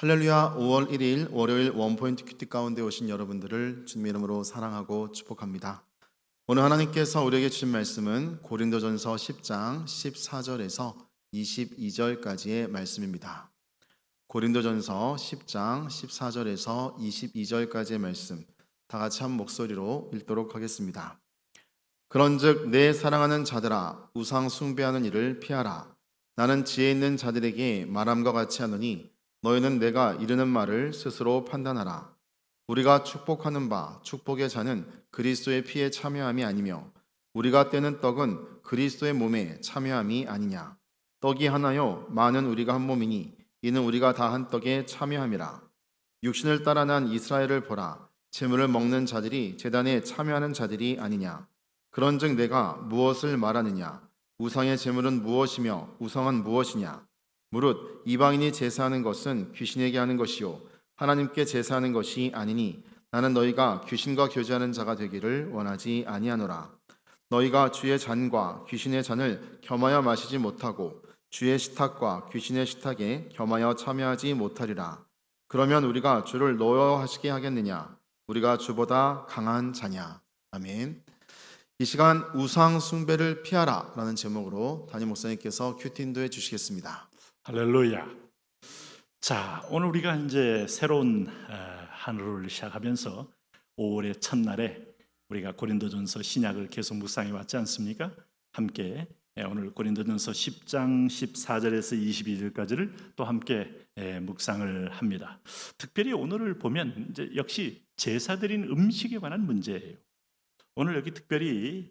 할렐루야. 5월 1일 월요일 원포인트 큐티 가운데 오신 여러분들을 주님의 이름으로 사랑하고 축복합니다. 오늘 하나님께서 우리에게 주신 말씀은 고린도전서 10장 14절에서 22절까지의 말씀입니다. 고린도전서 10장 14절에서 22절까지의 말씀 다 같이 한 목소리로 읽도록 하겠습니다. 그런즉 내 사랑하는 자들아, 우상 숭배하는 일을 피하라. 나는 지혜 있는 자들에게 말함과 같이 하노니 너희는 내가 이르는 말을 스스로 판단하라. 우리가 축복하는 바 축복의 자는 그리스도의 피에 참여함이 아니며 우리가 떼는 떡은 그리스도의 몸에 참여함이 아니냐. 떡이 하나요 많은 우리가 한 몸이니 이는 우리가 다 한 떡에 참여함이라. 육신을 따라 난 이스라엘을 보라. 제물을 먹는 자들이 제단에 참여하는 자들이 아니냐. 그런즉 내가 무엇을 말하느냐. 우상의 제물은 무엇이며 우상은 무엇이냐. 무릇 이방인이 제사하는 것은 귀신에게 하는 것이요 하나님께 제사하는 것이 아니니 나는 너희가 귀신과 교제하는 자가 되기를 원하지 아니하노라. 너희가 주의 잔과 귀신의 잔을 겸하여 마시지 못하고 주의 식탁과 귀신의 식탁에 겸하여 참여하지 못하리라. 그러면 우리가 주를 노여하시게 하겠느냐. 우리가 주보다 강한 자냐. 아멘. 이 시간 우상 숭배를 피하라 라는 제목으로 담임 목사님께서 큐티 인도해 주시겠습니다. 할렐루야. 자, 오늘 우리가 이제 새로운 한 해를 시작하면서 5월의 첫날에 우리가 고린도전서 신약을 계속 묵상해 왔지 않습니까? 함께 오늘 고린도전서 10장 14절에서 22절까지를 또 함께 묵상을 합니다. 특별히 오늘을 보면 이제 역시 제사 드린 음식에 관한 문제예요. 오늘 여기 특별히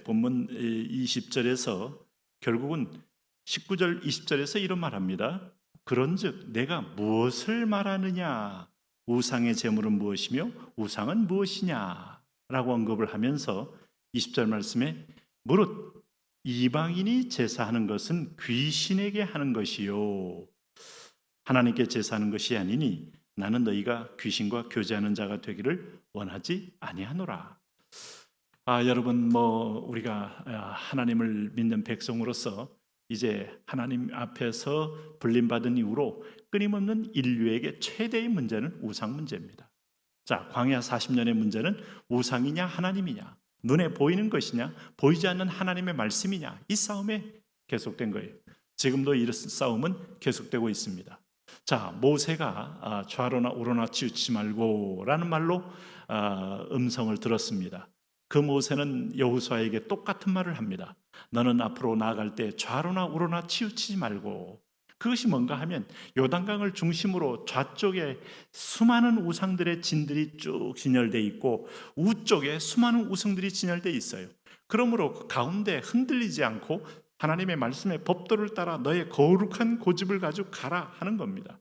본문 20절에서 결국은 19절 20절에서 이런 말합니다. 그런즉 내가 무엇을 말하느냐. 우상의 제물은 무엇이며 우상은 무엇이냐 라고 언급을 하면서 20절 말씀에 무릇 이방인이 제사하는 것은 귀신에게 하는 것이요 하나님께 제사하는 것이 아니니 나는 너희가 귀신과 교제하는 자가 되기를 원하지 아니하노라. 여러분 우리가 하나님을 믿는 백성으로서 이제 하나님 앞에서 불림받은 이후로 끊임없는 인류에게 최대의 문제는 우상 문제입니다. 자, 광야 40년의 문제는 우상이냐 하나님이냐, 눈에 보이는 것이냐 보이지 않는 하나님의 말씀이냐, 이 싸움에 계속된 거예요. 지금도 이 싸움은 계속되고 있습니다. 자, 모세가 좌로나 우로나 치우치지 말고 라는 말로 음성을 들었습니다. 그 모세는 여호수아에게 똑같은 말을 합니다. 너는 앞으로 나아갈 때 좌로나 우로나 치우치지 말고. 그것이 뭔가 하면 요단강을 중심으로 좌쪽에 수많은 우상들의 진들이 쭉 진열되어 있고 우쪽에 수많은 우상들이 진열되어 있어요. 그러므로 그 가운데 흔들리지 않고 하나님의 말씀의 법도를 따라 너의 거룩한 고집을 가지고 가라 하는 겁니다.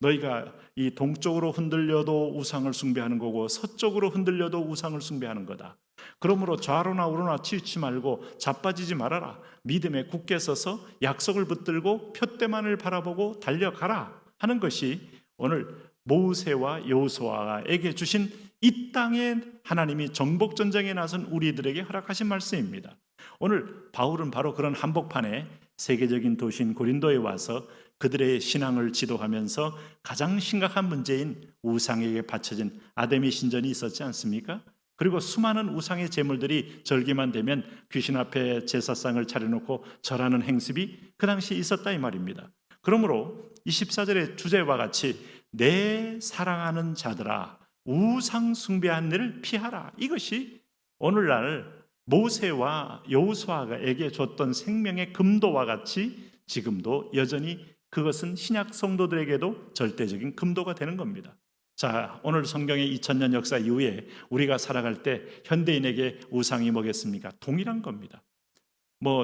너희가 이 동쪽으로 흔들려도 우상을 숭배하는 거고 서쪽으로 흔들려도 우상을 숭배하는 거다. 그러므로 좌로나 우로나 치우치지 말고 자빠지지 말아라. 믿음에 굳게 서서 약속을 붙들고 표대만을 바라보고 달려가라 하는 것이 오늘 모세와 여호수아에게 주신 이 땅에 하나님이 정복전쟁에 나선 우리들에게 허락하신 말씀입니다. 오늘 바울은 바로 그런 한복판에 세계적인 도시인 고린도에 와서 그들의 신앙을 지도하면서 가장 심각한 문제인 우상에게 바쳐진 아데미 신전이 있었지 않습니까? 그리고 수많은 우상의 제물들이 절기만 되면 귀신 앞에 제사상을 차려놓고 절하는 행습이 그 당시에 있었다 이 말입니다. 그러므로 24절의 주제와 같이 내 사랑하는 자들아 우상 숭배한 일을 피하라. 이것이 오늘날 모세와 여호수아에게 줬던 생명의 금도와 같이 지금도 여전히 그것은 신약 성도들에게도 절대적인 금도가 되는 겁니다. 자, 오늘 성경의 2000년 역사 이후에 우리가 살아갈 때 현대인에게 우상이 뭐겠습니까? 동일한 겁니다.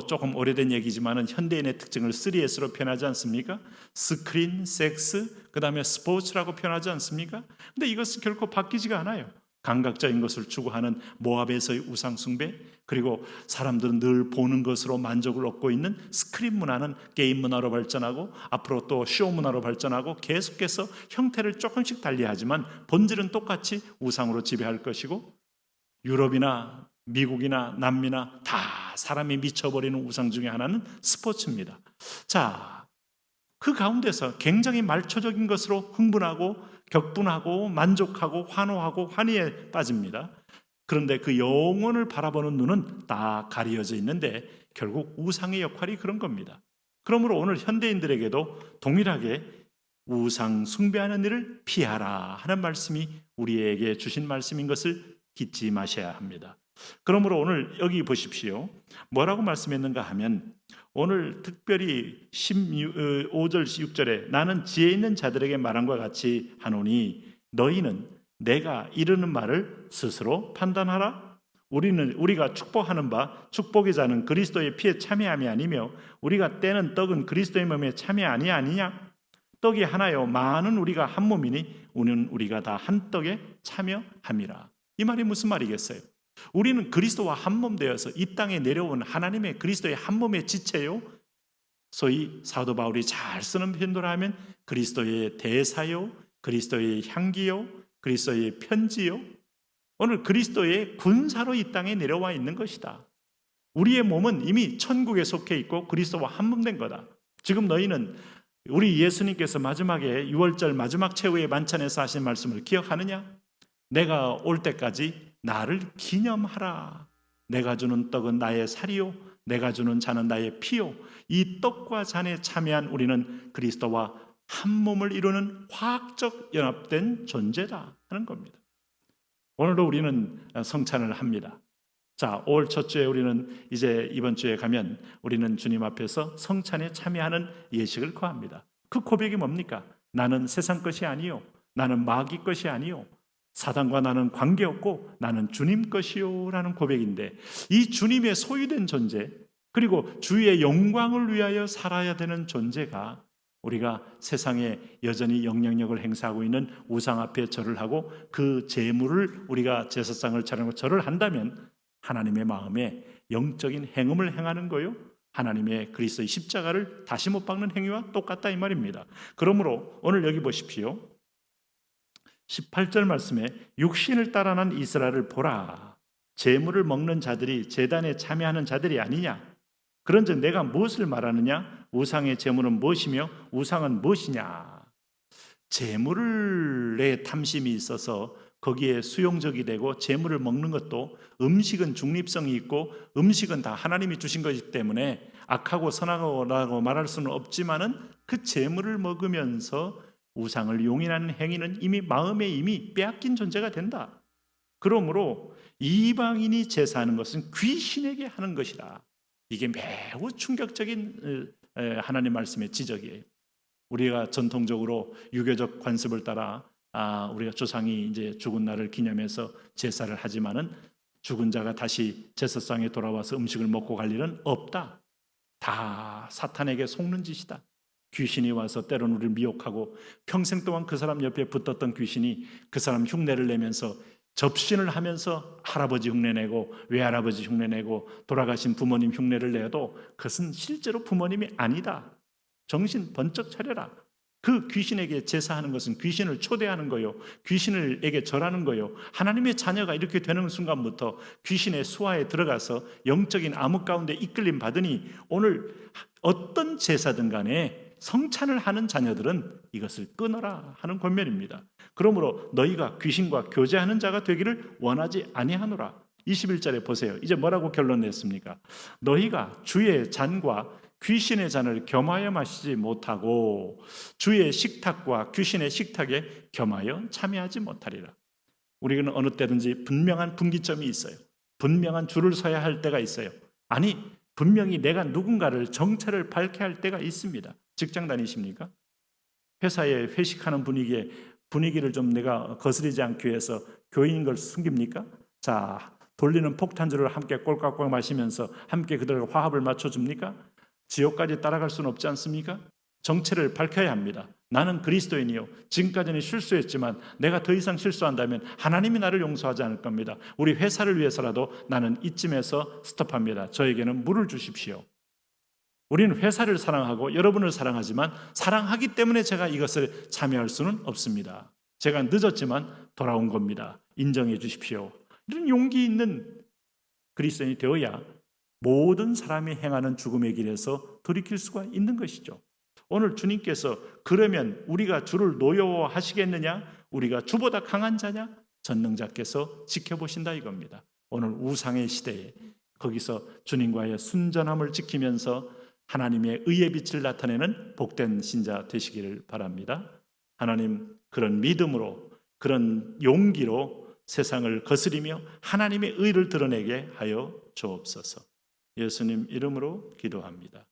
조금 오래된 얘기지만은 현대인의 특징을 3S로 표현하지 않습니까? 스크린, 섹스, 그 다음에 스포츠라고 표현하지 않습니까? 근데 이것은 결코 바뀌지가 않아요. 감각적인 것을 추구하는 모압에서의 우상 숭배, 그리고 사람들은 늘 보는 것으로 만족을 얻고 있는 스크린 문화는 게임 문화로 발전하고 앞으로 또 쇼 문화로 발전하고 계속해서 형태를 조금씩 달리하지만 본질은 똑같이 우상으로 지배할 것이고 유럽이나 미국이나 남미나 다 사람이 미쳐버리는 우상 중에 하나는 스포츠입니다. 자, 그 가운데서 굉장히 말초적인 것으로 흥분하고 격분하고 만족하고 환호하고 환희에 빠집니다. 그런데 그 영혼을 바라보는 눈은 다 가려져 있는데 결국 우상의 역할이 그런 겁니다. 그러므로 오늘 현대인들에게도 동일하게 우상 숭배하는 일을 피하라 하는 말씀이 우리에게 주신 말씀인 것을 잊지 마셔야 합니다. 그러므로 오늘 여기 보십시오. 뭐라고 말씀했는가 하면 오늘 특별히 5절 6절에 나는 지혜 있는 자들에게 말한 것과 같이 하노니 너희는 내가 이르는 말을 스스로 판단하라. 우리가 축복하는 바 축복의 자는 그리스도의 피에 참여함이 아니며 우리가 떼는 떡은 그리스도의 몸에 참여 아니냐? 떡이 하나요 많은 우리가 한 몸이니 우리가 다 한 떡에 참여함이라. 이 말이 무슨 말이겠어요? 우리는 그리스도와 한 몸 되어서 이 땅에 내려온 하나님의 그리스도의 한 몸의 지체요. 소위 사도 바울이 잘 쓰는 표현으로 하면 그리스도의 대사요, 그리스도의 향기요, 그리스도의 편지요. 오늘 그리스도의 군사로 이 땅에 내려와 있는 것이다. 우리의 몸은 이미 천국에 속해 있고 그리스도와 한 몸 된 거다. 지금 너희는 우리 예수님께서 마지막에 6월절 마지막 최후의 만찬에서 하신 말씀을 기억하느냐? 내가 올 때까지 나를 기념하라. 내가 주는 떡은 나의 살이요 내가 주는 잔은 나의 피요. 이 떡과 잔에 참여한 우리는 그리스도와 한 몸을 이루는 화학적 연합된 존재다 하는 겁니다. 오늘도 우리는 성찬을 합니다. 자, 5월 첫 주에 우리는 이제 이번 주에 가면 우리는 주님 앞에서 성찬에 참여하는 예식을 거합니다. 그 고백이 뭡니까? 나는 세상 것이 아니요 나는 마귀 것이 아니요 사단과 나는 관계없고 나는 주님 것이요 라는 고백인데, 이 주님의 소유된 존재 그리고 주의 영광을 위하여 살아야 되는 존재가 우리가 세상에 여전히 영향력을 행사하고 있는 우상 앞에 절을 하고 그 제물을 우리가 제사상을 차리고 절을 한다면 하나님의 마음에 영적인 행음을 행하는 거요 하나님의 그리스도의 십자가를 다시 못 박는 행위와 똑같다 이 말입니다. 그러므로 오늘 여기 보십시오. 18절 말씀에 육신을 따라난 이스라엘을 보라. 제물을 먹는 자들이 제단에 참여하는 자들이 아니냐. 그런즉 내가 무엇을 말하느냐? 우상의 제물은 무엇이며 우상은 무엇이냐? 제물에 탐심이 있어서 거기에 수용적이 되고 제물을 먹는 것도 음식은 중립성이 있고 음식은 다 하나님이 주신 것이기 때문에 악하고 선하고라고 말할 수는 없지만은 그 제물을 먹으면서 우상을 용인하는 행위는 이미 마음에 이미 빼앗긴 존재가 된다. 그러므로 이방인이 제사하는 것은 귀신에게 하는 것이다. 이게 매우 충격적인 하나님 말씀의 지적이에요. 우리가 전통적으로 유교적 관습을 따라 우리가 조상이 이제 죽은 날을 기념해서 제사를 하지만은 죽은 자가 다시 제사상에 돌아와서 음식을 먹고 갈 일은 없다. 다 사탄에게 속는 짓이다. 귀신이 와서 때로는 우리를 미혹하고 평생 동안 그 사람 옆에 붙었던 귀신이 그 사람 흉내를 내면서 접신을 하면서 할아버지 흉내내고 외할아버지 흉내내고 돌아가신 부모님 흉내를 내도 그것은 실제로 부모님이 아니다. 정신 번쩍 차려라. 그 귀신에게 제사하는 것은 귀신을 초대하는 거요, 귀신에게 절하는 거요. 하나님의 자녀가 이렇게 되는 순간부터 귀신의 수하에 들어가서 영적인 암흑 가운데 이끌림 받으니 오늘 어떤 제사든 간에 성찬을 하는 자녀들은 이것을 끊어라 하는 권면입니다. 그러므로 너희가 귀신과 교제하는 자가 되기를 원하지 아니하노라. 21절에 보세요. 이제 뭐라고 결론 냈습니까? 너희가 주의 잔과 귀신의 잔을 겸하여 마시지 못하고 주의 식탁과 귀신의 식탁에 겸하여 참여하지 못하리라. 우리는 어느 때든지 분명한 분기점이 있어요. 분명한 줄을 서야 할 때가 있어요. 아니, 분명히 내가 누군가를 정체를 밝혀야 할 때가 있습니다. 직장 다니십니까? 회사에 회식하는 분위기를 좀 내가 거스르지 않기 위해서 교인인 걸 숨깁니까? 자, 돌리는 폭탄주를 함께 꼴깍꼴 마시면서 함께 그들과 화합을 맞춰줍니까? 지옥까지 따라갈 수는 없지 않습니까? 정체를 밝혀야 합니다. 나는 그리스도인이요, 지금까지는 실수했지만 내가 더 이상 실수한다면 하나님이 나를 용서하지 않을 겁니다. 우리 회사를 위해서라도 나는 이쯤에서 스톱합니다. 저에게는 물을 주십시오. 우리는 회사를 사랑하고 여러분을 사랑하지만 사랑하기 때문에 제가 이것을 참여할 수는 없습니다. 제가 늦었지만 돌아온 겁니다. 인정해 주십시오. 이런 용기 있는 그리스도인이 되어야 모든 사람이 행하는 죽음의 길에서 돌이킬 수가 있는 것이죠. 오늘 주님께서 그러면 우리가 주를 노여워하시겠느냐? 우리가 주보다 강한 자냐? 전능자께서 지켜보신다 이겁니다. 오늘 우상의 시대에 거기서 주님과의 순전함을 지키면서 하나님의 의의 빛을 나타내는 복된 신자 되시기를 바랍니다. 하나님, 그런 믿음으로, 그런 용기로 세상을 거스리며 하나님의 의를 드러내게 하여 주옵소서. 예수님 이름으로 기도합니다.